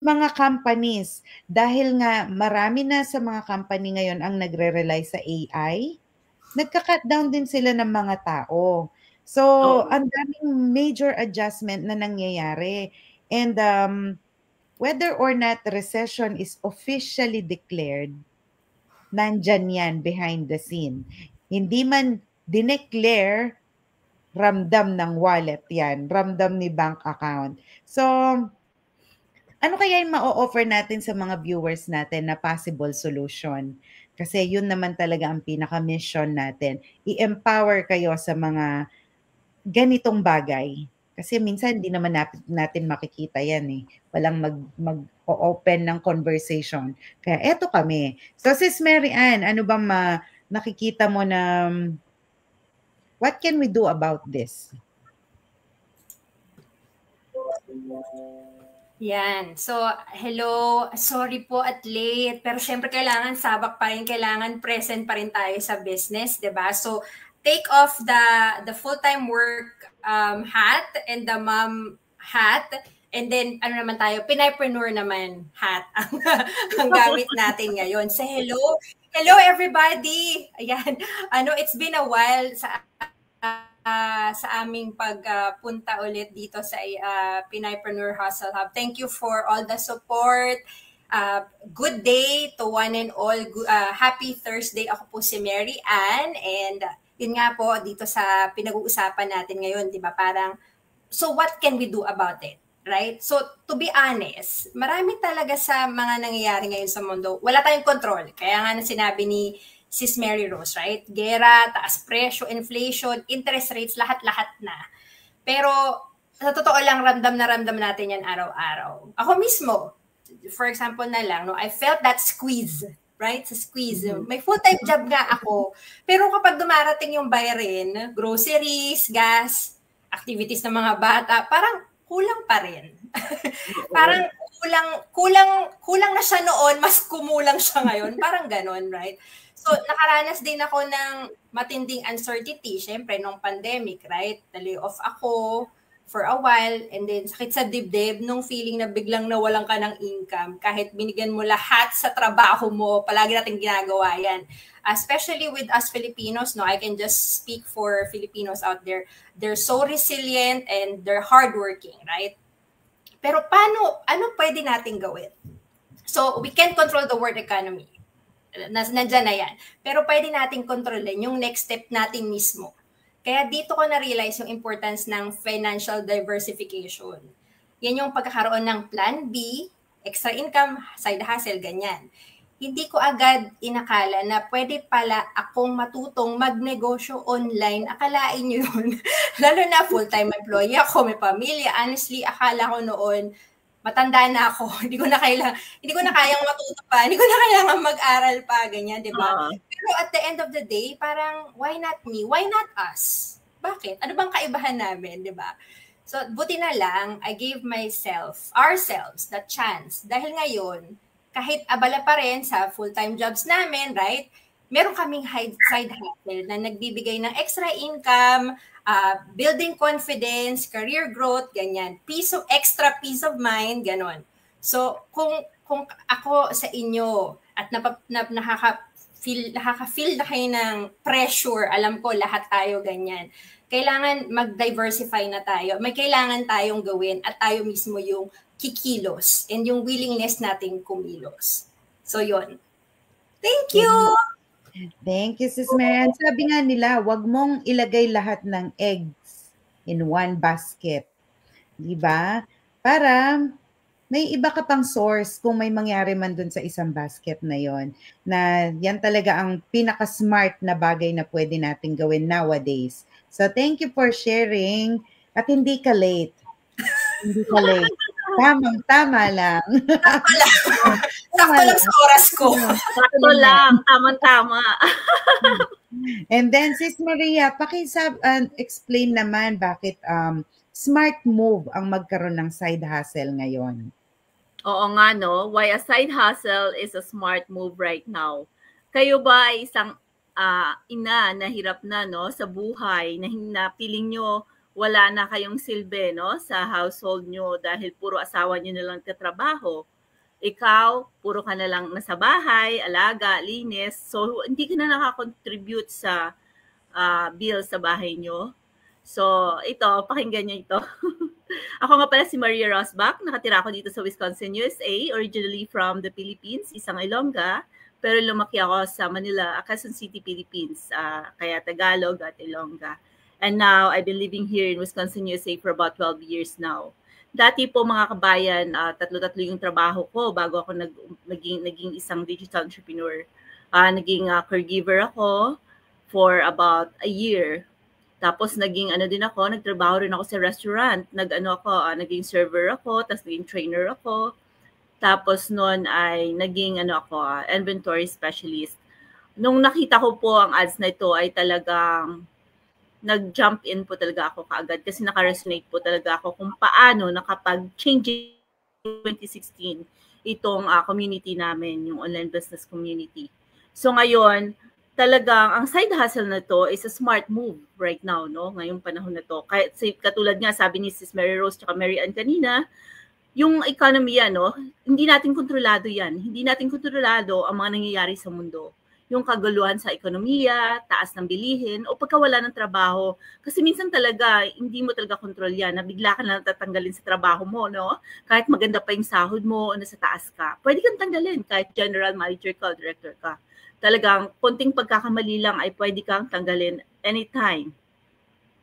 mga companies, dahil nga marami na sa mga company ngayon ang nagre-rely sa AI, nagka-cut down din sila ng mga tao. So, Oo. ang daming major adjustment na nangyayari. And whether or not recession is officially declared, nandyan yan behind the scene. Hindi man dineclare, ramdam ng wallet yan, ramdam ni bank account. So, ano kaya yung ma-offer natin sa mga viewers natin na possible solution? Kasi yun naman talaga ang pinaka-mission natin. I-empower kayo sa mga ganitong bagay. Kasi minsan hindi naman natin makikita yan eh. Walang mag-open ng conversation. Kaya eto kami. So Sis Mary Ann, ano bang nakikita mo na what can we do about this? Yan. So, hello. Sorry po at late. Pero syempre kailangan sabak pa rin. Kailangan present pa rin tayo sa business, 'di ba? So, take off the full-time work hat and the mom hat. And then, ano naman tayo, Pinaypreneur naman hat ang gamit natin ngayon. Say hello. Hello, everybody. Ayan. It's been a while sa aming pagpunta ulit dito sa Pinaypreneur Hustle Hub. Thank you for all the support. Good day to one and all. Happy Thursday. Ako po si Mary Ann. And yun nga po, dito sa pinag-uusapan natin ngayon, di ba? Parang, so what can we do about it? Right? So, to be honest, marami talaga sa mga nangyayari ngayon sa mundo, wala tayong control. Kaya nga na sinabi ni Sis Mary Rose, right? Gera, taas presyo, inflation, interest rates, lahat-lahat na. Pero, sa totoo lang, ramdam na ramdam natin yan araw-araw. Ako mismo, for example na lang, no, I felt that squeeze, right? Sa squeeze. May full-time job nga ako. Pero kapag dumarating yung bayarin, groceries, gas, activities ng mga bata, parang kulang pa rin. Parang kulang na siya noon, mas kumulang siya ngayon. Parang ganon, right? So, nakaranas din ako ng matinding uncertainty, syempre, nung pandemic, right? Na-lay off ako for a while, and then sakit sa dibdib, nung feeling na biglang nawalan ka ng income, kahit binigyan mo lahat sa trabaho mo, palagi natin ginagawa yan. Especially with us Filipinos, no, I can just speak for Filipinos out there. They're so resilient and they're hardworking, right? Pero ano pwede natin gawin? So, we can't control the world economy. Nandyan na yan. Pero pwede natin kontrolin yung next step natin mismo. Kaya dito ko na-realize yung importance ng financial diversification. Yan yung pagkakaroon ng plan B, extra income, side hustle, ganyan. Hindi ko agad inakala na pwede pala akong matutong magnegosyo online. Akalain nyo yun. Lalo na full-time employee ako, may pamilya. Honestly, akala ko noon, matanda na ako. Hindi ko na kayang matuto pa. Hindi ko na kailangan mag-aral pa, ganyan, di ba? Pero at the end of the day, parang, why not me? Why not us? Bakit? Ano bang kaibahan namin, di ba? So, buti na lang, I gave ourselves, the chance. Dahil ngayon, kahit abala pa rin sa full-time jobs namin, right? Meron kaming side hustle na nagbibigay ng extra income, building confidence, career growth, ganyan. Extra peace of mind, ganon. So, kung ako sa inyo at nakaka-feel na kayo ng pressure, alam ko lahat tayo ganyan. Kailangan mag-diversify na tayo. May kailangan tayong gawin at tayo mismo yung kikilos and yung willingness nating kumilos. So, yon. Thank you! Thank you, Sis Marian. Sabi nga nila, wag mong ilagay lahat ng eggs in one basket. Diba? Para may iba ka pang source kung may mangyari man dun sa isang basket na yon. Na yan talaga ang pinaka-smart na bagay na pwede natin gawin nowadays. So, thank you for sharing. At hindi ka late. Hindi ka late. Tama lang. Sakto lang sa oras ko. Sakto lang. Tama-tama. And then, Sis Maria, explain naman bakit smart move ang magkaroon ng side hustle ngayon. Oo nga, no? Why a side hustle is a smart move right now. Kayo ba ay isang ina na hirap na, no, sa buhay, na piling nyo wala na kayong silbi, no, sa household nyo dahil puro asawa nyo na lang katrabaho. Ikaw, puro ka na lang nasa bahay, alaga, linis. So, hindi ka na nakakontribute sa bill sa bahay nyo. So, ito, pakinggan nyo ito. Ako nga pala si Maria Rosbach. Nakatira ako dito sa Wisconsin, USA. Originally from the Philippines, isang Ilongga. Pero lumaki ako sa Manila, Quezon City, Philippines. Kaya Tagalog at Ilongga. And now, I've been living here in Wisconsin, USA for about 12 years now. Dati po mga kabayan, tatlo-tatlo yung trabaho ko bago ako naging isang digital entrepreneur. Naging caregiver ako for about a year. Tapos naging nagtrabaho rin ako sa restaurant. Naging server ako, tapos naging trainer ako. Tapos noon ay naging inventory specialist. Nung nakita ko po ang ads na ito ay talagang nag-jump in po talaga ako kaagad kasi naka-resonate po talaga ako kung paano nakapag-change 2016 itong community namin, yung online business community. So ngayon, talagang ang side hustle na to is a smart move right now, no? Ngayong panahon na to. Katulad nga sabi ni Sis Mary Rose at Mary Ann kanina, yung economy hindi natin kontrolado yan. Hindi natin kontrolado ang mga nangyayari sa mundo. Yung kaguluhan sa ekonomiya, taas ng bilihin, o pagkawala ng trabaho. Kasi minsan talaga, hindi mo talaga kontrol yan, na bigla ka na tatanggalin sa trabaho mo, no? Kahit maganda pa yung sahod mo, o nasa taas ka. Pwede kang tanggalin, kahit general manager ka o director ka. Talagang, konting pagkakamali lang ay pwede kang tanggalin anytime,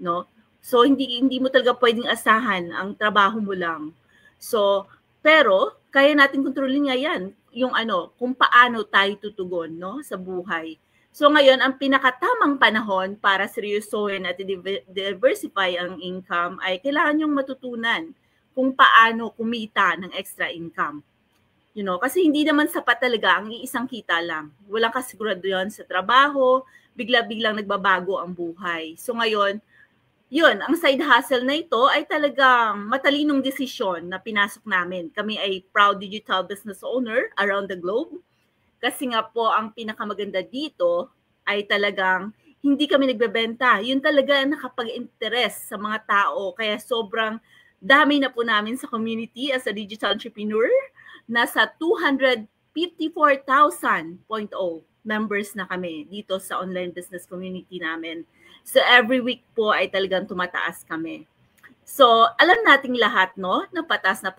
no? So, hindi mo talaga pwedeng asahan ang trabaho mo lang. So, pero, kaya natin kontrolin nga yan, yung kung paano tayo tutugon, no, sa buhay. So ngayon, ang pinakatamang panahon para seryosohin at diversify ang income ay kailangan yung matutunan kung paano kumita ng extra income. You know, kasi hindi naman sapat talaga ang iisang kita lang. Walang kasigurado yun sa trabaho, bigla-biglang nagbabago ang buhay. So ngayon, yun, ang side hustle na ito ay talagang matalinong desisyon na pinasok namin. Kami ay proud digital business owner around the globe. Kasi nga po, ang pinakamaganda dito ay talagang hindi kami nagbebenta. Yun talaga nakapag-interest sa mga tao. Kaya sobrang dami na po namin sa community as a digital entrepreneur. Nasa 254,000.0 members na kami dito sa online business community namin. So every week po ay talagang tumataas kami. So alam nating lahat, no, na pataas nga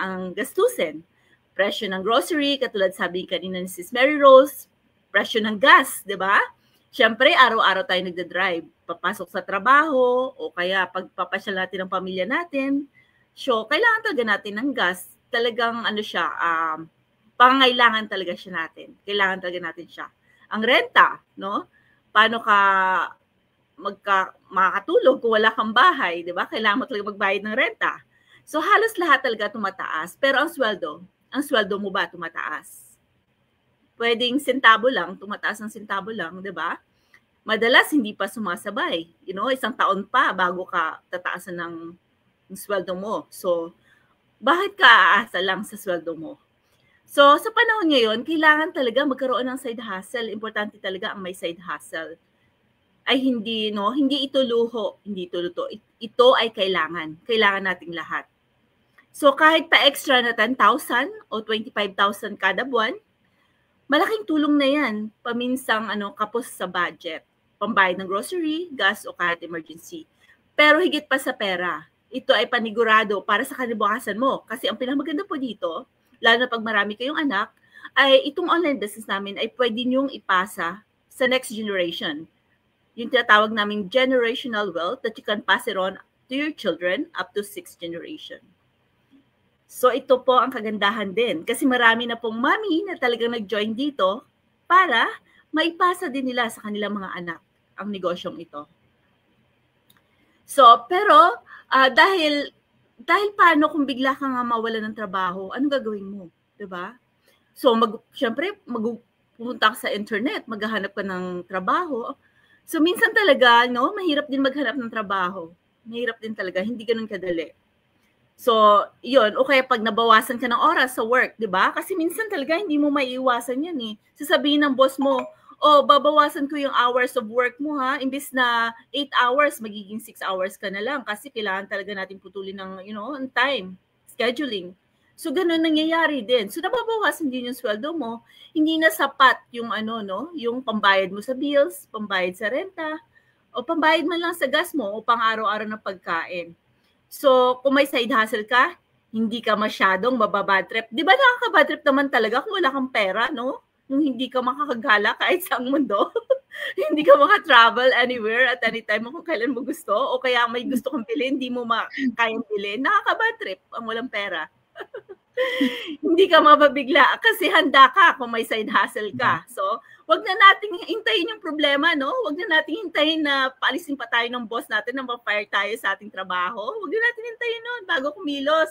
ang gastusin. Presyo ng grocery, katulad sabi kanina ni Sis Mary Rose, presyo ng gas, di ba? Siyempre, araw-araw tayo nagda-drive, papasok sa trabaho, o kaya pagpapasyal natin ng pamilya natin. So, kailangan talaga natin ng gas. Talagang pangangailangan talaga siya natin. Kailangan talaga natin siya. Ang renta, no? Paano ka makakatulog kung wala kang bahay, di ba? Kailangan mo talaga magbayad ng renta. So halos lahat talaga tumataas. Pero ang sweldo mo ba tumataas? Pwedeng sentabo lang, tumataas ng sentabo lang, di ba? Madalas hindi pa sumasabay. You know, isang taon pa bago ka tataasan ng sweldo mo. So, bakit ka aasa lang sa sweldo mo? So, sa panahon ngayon, kailangan talaga magkaroon ng side hustle. Importante talaga ang may side hustle. Ay hindi ito luho, hindi ito luto. Ito ay kailangan nating lahat. So kahit pa extra na 10,000 o 25,000 kada buwan, malaking tulong na yan, paminsang kapos sa budget, pambayad ng grocery, gas o kahit emergency. Pero higit pa sa pera, ito ay panigurado para sa kinabukasan mo. Kasi ang pinakamaganda po dito, lalo na pag marami kayong anak, ay itong online business namin ay pwede niyong ipasa sa next generation. Yung tinatawag naming generational wealth that you can pass it on to your children up to 6th generation. So ito po ang kagandahan din. Kasi marami na pong mami na talagang nag-join dito para maipasa din nila sa kanilang mga anak ang negosyong ito. So, pero dahil paano kung bigla ka nga mawala ng trabaho, anong gagawin mo? Diba? So, syempre, pumunta ka sa internet, maghahanap ka ng trabaho. So, minsan talaga, mahirap din maghanap ng trabaho. Mahirap din talaga, hindi ganun kadali. So, yun. O kaya pag nabawasan ka ng oras sa work, di ba? Kasi minsan talaga, hindi mo maiiwasan yan eh. Sasabihin ng boss mo, babawasan ko yung hours of work mo ha. Imbis na 8 hours, magiging 6 hours ka na lang. Kasi kailangan talaga natin putulin ng, on time, scheduling. So, ganun nangyayari din. So, nababawasan din yung sweldo mo. Hindi na sapat yung yung pambayad mo sa bills, pambayad sa renta, o pambayad man lang sa gas mo o pang araw-araw na pagkain. So, kung may side hustle ka, hindi ka masyadong mababad trip. Di ba nakakabad trip naman talaga kung wala kang pera, no? Nung hindi ka makakagala kahit sa mundo. Hindi ka maka-travel anywhere at any time kung kailan mo gusto. O kaya may gusto kang bilhin, hindi mo kayang bilhin. Nakakabad trip ang walang pera. Hindi ka mababigla kasi handa ka kung may side hustle ka. So, wag na nating hintayin yung problema, no? Wag na nating hintayin na paalisin pa tayo ng boss natin na ma-fire tayo sa ating trabaho. Wag na natin hintayin nun bago kumilos.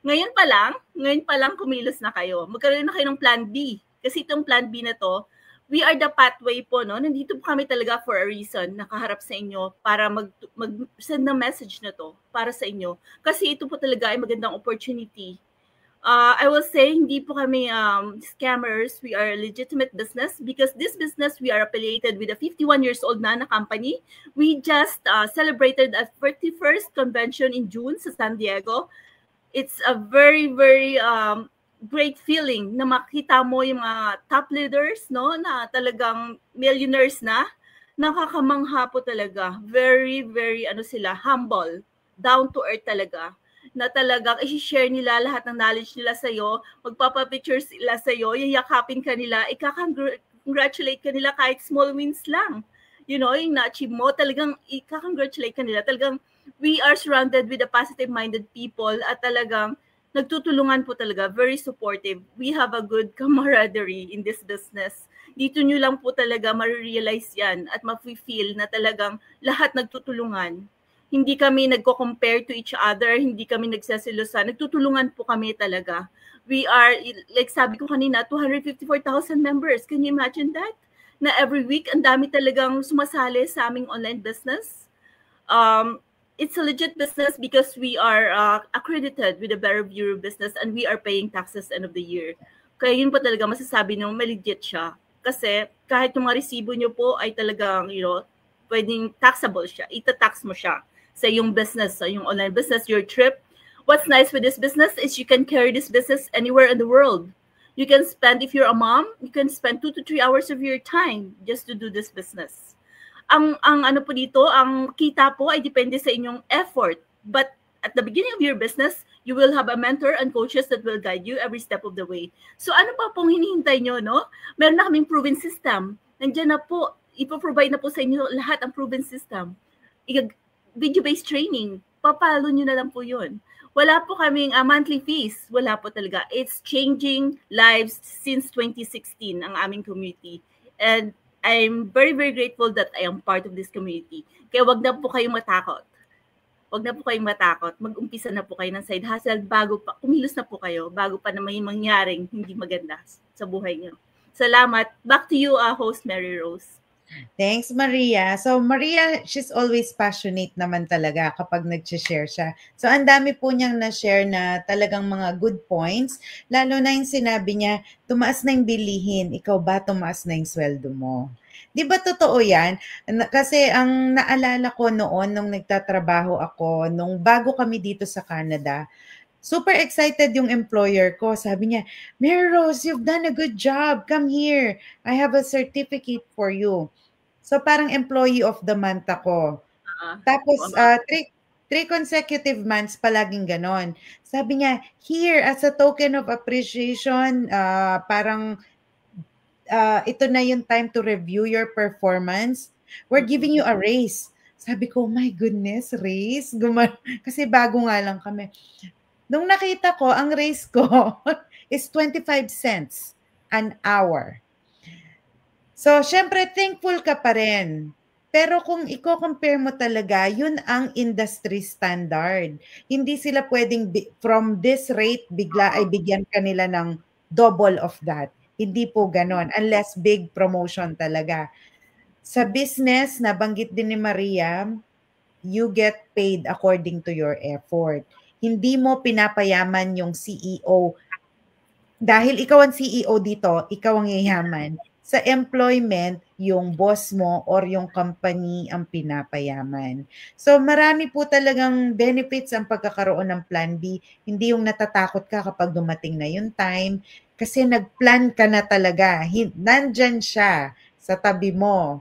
Ngayon pa lang kumilos na kayo. Magkaroon na kayo ng plan B. Kasi itong plan B na to, we are the pathway po, no? Nandito po kami talaga for a reason, nakaharap sa inyo para mag-send na message na to para sa inyo. Kasi ito po talaga ay magandang opportunity. I will say, hindi po kami scammers. We are a legitimate business because this business, we are affiliated with a 51 years old na company. We just celebrated a 31st convention in June sa San Diego. It's a very, very great feeling na makita mo yung mga top leaders, no, na talagang millionaires na. Nakakamangha po talaga. Very, very, sila, humble, down to earth talaga. Na talagang i-share nila lahat ng knowledge nila sa'yo, magpapapicture sila sa'yo, yayakapin ka nila, ika-congratulate ka nila kahit small wins lang. You know, yung na-achieve mo, talagang ika-congratulate ka nila. Talagang we are surrounded with the positive-minded people at talagang nagtutulungan po talaga, very supportive. We have a good camaraderie in this business. Dito nyo lang po talaga ma-realize yan at ma-feel na talagang lahat nagtutulungan. Hindi kami nagko-compare to each other, hindi kami nagsasilusan, nagtutulungan po kami talaga. We are, like sabi ko kanina, 254,000 members. Can you imagine that? Na every week, ang dami talagang sumasali sa aming online business. It's a legit business because we are accredited with the Bureau of Business and we are paying taxes end of the year. Kaya yun pa talaga masasabi nyo, legit siya. Kasi kahit yung mga resibo nyo po ay talagang, pwedeng taxable siya. Ita-tax mo siya sa yung business, sa yung online business, your trip. What's nice with this business is you can carry this business anywhere in the world. You can spend, if you're a mom, you can spend 2 to 3 hours of your time just to do this business. Ang po dito, ang kita po ay depende sa inyong effort. But at the beginning of your business, you will have a mentor and coaches that will guide you every step of the way. So ano pa pong hinihintay nyo, no? Meron na kaming proven system. Nandiyan na po, ipoprovide na po sa inyo lahat ang proven system. Video-based training, papalo nyo na lang po yun. Wala po kaming monthly fees. Wala po talaga. It's changing lives since 2016 ang aming community. And I'm very, very grateful that I am part of this community. Kaya wag na po kayong matakot. Wag na po kayong matakot. Mag-umpisa na po kayo ng side hustle kumilos na po kayo, bago pa na may mangyaring hindi maganda sa buhay niyo. Salamat. Back to you, host Mary Rose. Thanks, Maria. So, Maria, she's always passionate naman talaga kapag nag-share siya. So, ang dami po niyang na-share na talagang mga good points. Lalo na yung sinabi niya, tumaas na yung bilihin. Ikaw ba tumaas na yung sweldo mo? Di ba totoo yan? Kasi ang naalala ko noon nung nagtatrabaho ako, nung bago kami dito sa Canada, super excited yung employer ko. Sabi niya, Mary Rose, you've done a good job. Come here. I have a certificate for you. So parang employee of the month ako. Tapos 3 consecutive months palaging ganon. Sabi niya, here as a token of appreciation, parang ito na yung time to review your performance. We're giving you a raise. Sabi ko, oh my goodness, raise? Kasi bago nga lang kami. Nung nakita ko, ang raise ko is 25 cents an hour. So, syempre, thankful ka pa rin. Pero kung i-compare mo talaga, yun ang industry standard. Hindi sila pwedeng from this rate, bigla ay bigyan kanila ng double of that. Hindi po ganon, unless big promotion talaga. Sa business, nabanggit din ni Maria, you get paid according to your effort. Hindi mo pinapayaman yung CEO. Dahil ikaw ang CEO dito, ikaw ang yayaman. sa employment yung boss mo or yung company ang pinapayaman. So marami po talagang benefits ang pagkakaroon ng Plan B. Hindi yung natatakot ka kapag dumating na yung time kasi nagplan ka na talaga. Nandyan siya sa tabi mo.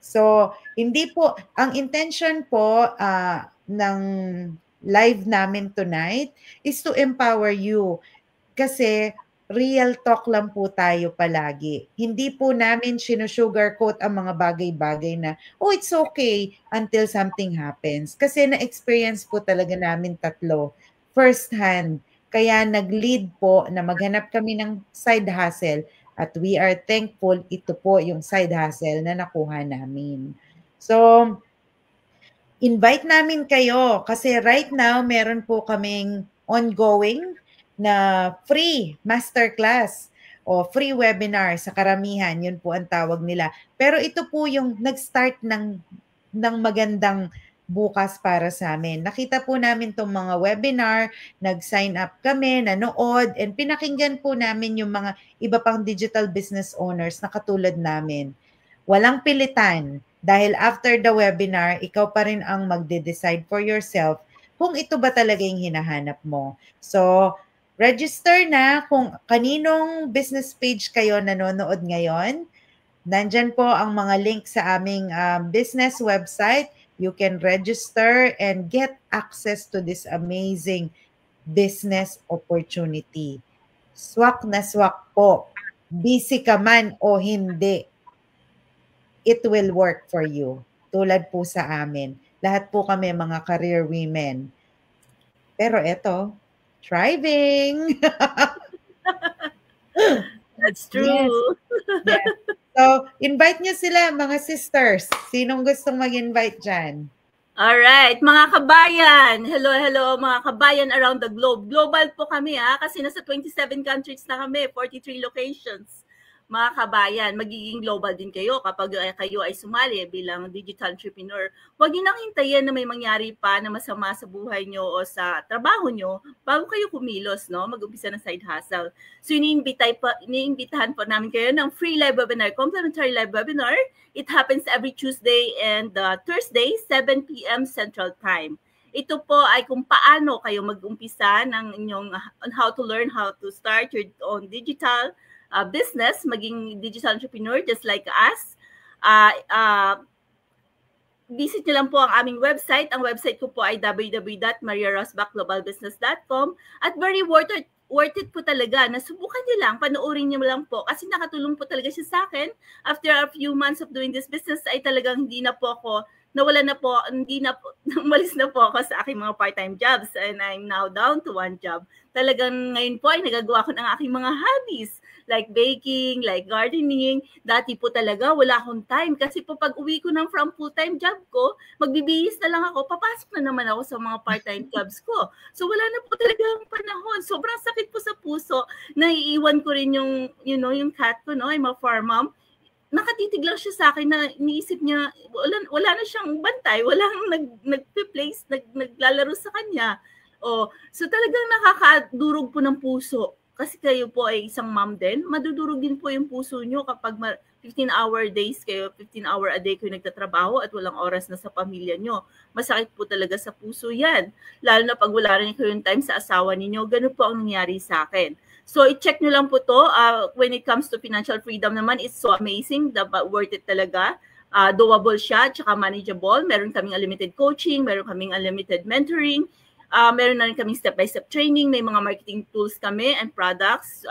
So, hindi po, ang intention po ng live namin tonight is to empower you. Kasi real talk lang po tayo palagi. Hindi po namin sinusugarcoat ang mga bagay-bagay na, oh, it's okay until something happens. Kasi na-experience po talaga namin tatlo, first hand. Kaya nag-lead po na maghanap kami ng side hustle at we are thankful ito po yung side hustle na nakuha namin. So, invite namin kayo kasi right now meron po kaming ongoing na free masterclass o free webinar sa karamihan, yun po ang tawag nila. Pero ito po yung nag-start ng magandang bukas para sa amin. Nakita po namin tong mga webinar, nag-sign up kami, nanood, and pinakinggan po namin yung mga iba pang digital business owners na katulad namin. Walang pilitan. Dahil after the webinar, ikaw pa rin ang magde-decide for yourself kung ito ba talaga yung hinahanap mo. So, register na kung kaninong business page kayo nanonood ngayon. Nandyan po ang mga link sa aming business website. You can register and get access to this amazing business opportunity. Swak na swak po. Busy ka man o hindi, it will work for you. Tulad po sa amin. Lahat po kami mga career women. Pero eto, thriving. That's true. Yes. So, invite nyo sila, mga sisters. Sinong gustong mag-invite dyan? Alright, mga kabayan. Hello mga kabayan around the globe. Global po kami kasi nasa 27 countries na kami, 43 locations. Mga kabayan, magiging global din kayo kapag kayo ay sumali bilang digital entrepreneur. Huwag niyo nang hintayin na may mangyari pa na masama sa buhay nyo o sa trabaho nyo bago kayo kumilos, no? Mag-umpisa ng side hustle. So, iniimbitahan po namin kayo ng free live webinar, complimentary live webinar. It happens every Tuesday and Thursday, 7 p.m. Central Time. Ito po ay kung paano kayo mag-umpisa ng inyong on how to learn how to start your own digital business, maging digital entrepreneur just like us. Visit nyo lang po ang aming website. Ang website ko po ay www.mariarosbachglobalbusiness.com at very worth it po talaga. Nasubukan nyo lang, panoorin nyo lang po kasi nakatulong po talaga siya sa akin. After a few months of doing this business ay talagang umalis na po ako sa aking mga part-time jobs and I'm now down to one job. Talagang ngayon po ay nagagawa ko ng aking mga hobbies like baking, like gardening. Dati po talaga wala akong time kasi po pag uwi ko from full-time job ko, magbibihis na lang ako, papasok na naman ako sa mga part-time jobs ko. So wala na po talaga ang panahon. Sobrang sakit po sa puso. Naiiwan ko rin yung cat ko, no? I'm a farm mom. Nakatitig lang siya sa akin na iniisip niya, wala na siyang bantay, walang nagpe-place, naglalaro sa kanya. So talagang nakakadurog po ng puso. Kasi kayo po ay isang mom din, madudurog din po yung puso nyo kapag 15-hour days kayo, 15-hour a day kayo nagtatrabaho at walang oras na sa pamilya nyo. Masakit po talaga sa puso yan. Lalo na pag wala rin kayo yung time sa asawa ninyo, ganun po ang nangyari sa akin. So, i-check nyo lang po to. When it comes to financial freedom naman, it's so amazing. Worth it talaga. Doable siya, tsaka manageable. Meron kaming unlimited coaching, meron kaming unlimited mentoring. Meron na rin kaming step-by-step training. May mga marketing tools kami and products.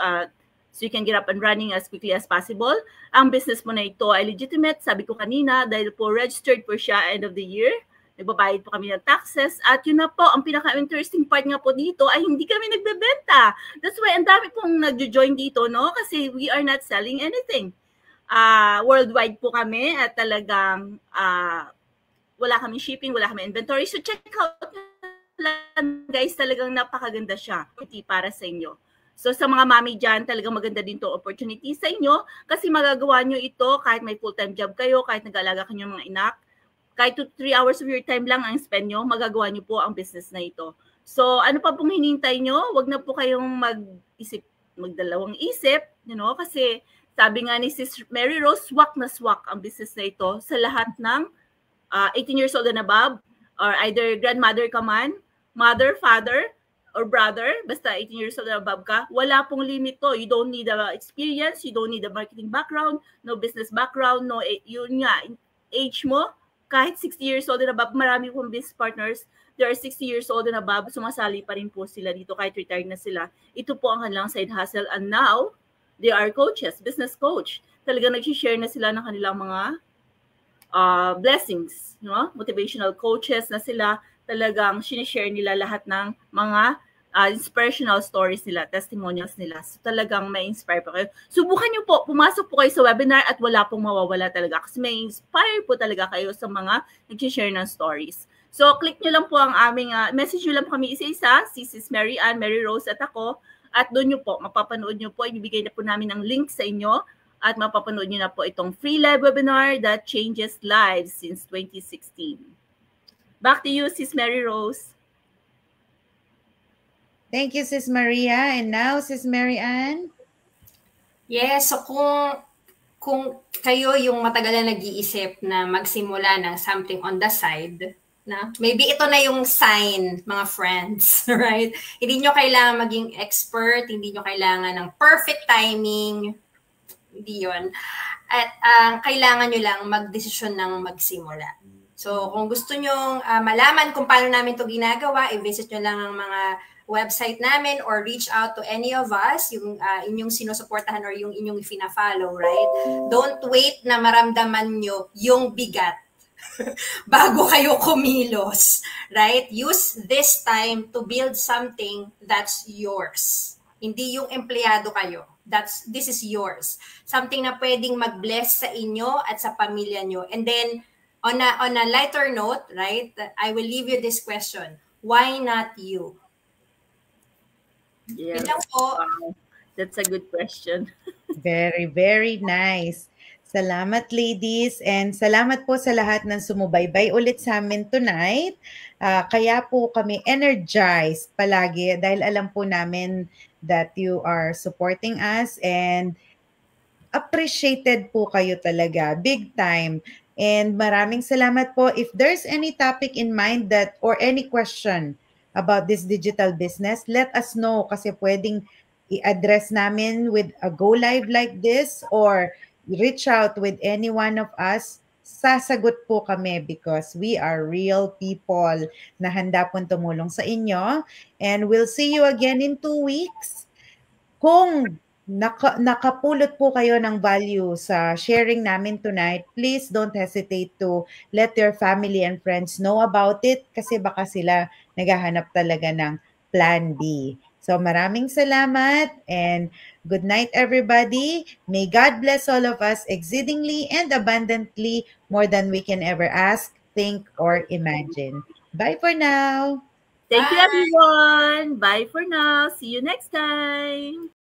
So you can get up and running as quickly as possible. Ang business mo na ito ay legitimate. Sabi ko kanina, dahil po registered po siya end of the year. Nagbabayad po kami ng taxes. At yun na po, ang pinaka-interesting part nga po dito ay hindi kami nagbebenta. That's why ang dami pong nag-join dito, no? Kasi we are not selling anything. Worldwide po kami at talagang wala kami shipping, wala kami inventory. So check out lang, guys, talagang napakaganda siya para sa inyo. So sa mga mami dyan, talagang maganda din to opportunity sa inyo kasi magagawa nyo ito kahit may full-time job kayo, kahit nag-aalaga kayo ng mga inak. Kahit 2-3 hours of your time lang ang spend nyo, magagawa nyo po ang business na ito. So, ano pa pong hinihintay nyo? Huwag na po kayong magdalawang isip, kasi Sabi nga ni Sis Mary Rose, swak na swak ang business na ito sa lahat ng 18 years old and above, or either grandmother ka man, mother, father, or brother, basta 18 years old and above ka, wala pong limit to. You don't need a experience, you don't need a marketing background, no business background, no, yun nga, age mo, kahit 60 years old and above, marami pong business partners, they are 60 years old and above, sumasali pa rin po sila dito kahit retired na sila. Ito po ang kanilang side hustle, and now, they are coaches, business coach. Talagang nag-share na sila ng kanilang mga blessings, no? Motivational coaches na sila. Talagang sinishare nila lahat ng mga inspirational stories nila, testimonials nila. So talagang may inspire pa kayo. Subukan nyo po, pumasok po kayo sa webinar at wala pong mawawala talaga kasi may inspire po talaga kayo sa mga nag-share ng stories. So click nyo lang po ang aming, message nyo lang po kami isa-isa, si Sis Mary Ann, Mary Rose at ako. At doon nyo po, mapapanood nyo po, ibibigay na po namin ang link sa inyo at mapapanood nyo na po itong free live webinar that changes lives since 2016. Back to you, Sis Mary Rose. Thank you, Sis Maria. And now, Sis Mary Ann? Yes, so kung kayo yung matagal na nag-iisip na magsimula ng something on the side, na maybe ito na yung sign, mga friends, right? Hindi nyo kailangan maging expert, hindi nyo kailangan ng perfect timing, hindi yun. At kailangan nyo lang magdesisyon ng magsimula. So kung gusto nyo malaman kung paano namin ito ginagawa, i-visit nyo lang ang mga website namin or reach out to any of us, yung inyong sinusuportahan or yung inyong fina-follow, right? Don't wait na maramdaman nyo yung bigat bago kayo kumilos, right? Use this time to build something that's yours. Hindi yung empleyado kayo. This is yours. Something na pwedeng mag-bless sa inyo at sa pamilya nyo. And then, on a lighter note, right, I will leave you this question. Why not you? Yes. Po. Wow. That's a good question. Very, very nice. Salamat, ladies, and salamat po sa lahat ng sumubaybay ulit sa amin tonight. Kaya po kami energized palagi dahil alam po namin that you are supporting us and appreciated po kayo talaga, big time. And maraming salamat po. If there's any topic in mind that or any question about this digital business, let us know kasi pwedeng i-address namin with a go live like this or reach out with any one of us, sasagot po kami because we are real people na handa pong tumulong sa inyo. And we'll see you again in 2 weeks. Kung nakapulot po kayo ng value sa sharing namin tonight, please don't hesitate to let your family and friends know about it kasi baka sila naghahanap talaga ng plan B. So maraming salamat and good night everybody. May God bless all of us exceedingly and abundantly more than we can ever ask, think, or imagine. Bye for now. Thank you everyone. Bye for now. See you next time.